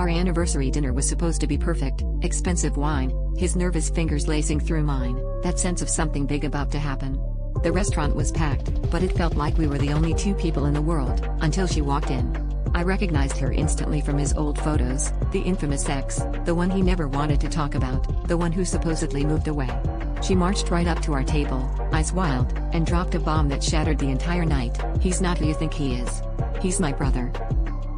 Our anniversary dinner was supposed to be perfect, expensive wine, his nervous fingers lacing through mine, that sense of something big about to happen. The restaurant was packed, but it felt like we were the only two people in the world, until she walked in. I recognized her instantly from his old photos, the infamous ex, the one he never wanted to talk about, the one who supposedly moved away. She marched right up to our table, eyes wild, and dropped a bomb that shattered the entire night. "He's not who you think he is. He's my brother."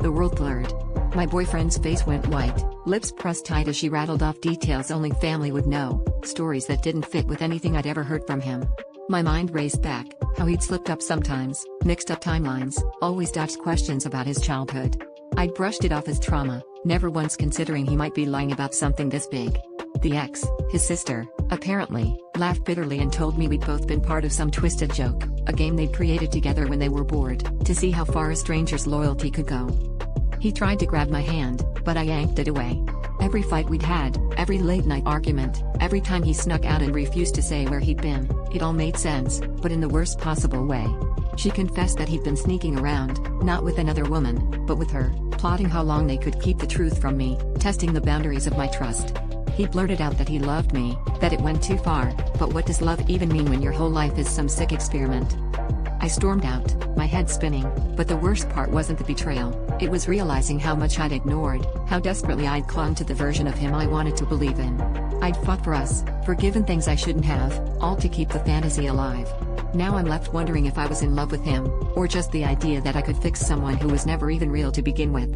The world blurred. My boyfriend's face went white, lips pressed tight as she rattled off details only family would know, stories that didn't fit with anything I'd ever heard from him. My mind raced back, how he'd slipped up sometimes, mixed up timelines, always dodged questions about his childhood. I'd brushed it off as trauma, never once considering he might be lying about something this big. The ex, his sister, apparently, laughed bitterly and told me we'd both been part of some twisted joke, a game they'd created together when they were bored, to see how far a stranger's loyalty could go. He tried to grab my hand, but I yanked it away. Every fight we'd had, every late-night argument, every time he snuck out and refused to say where he'd been, it all made sense, but in the worst possible way. She confessed that he'd been sneaking around, not with another woman, but with her, plotting how long they could keep the truth from me, testing the boundaries of my trust. He blurted out that he loved me, that it went too far, but what does love even mean when your whole life is some sick experiment? I stormed out, my head spinning, but the worst part wasn't the betrayal, it was realizing how much I'd ignored, how desperately I'd clung to the version of him I wanted to believe in. I'd fought for us, forgiven things I shouldn't have, all to keep the fantasy alive. Now I'm left wondering if I was in love with him, or just the idea that I could fix someone who was never even real to begin with.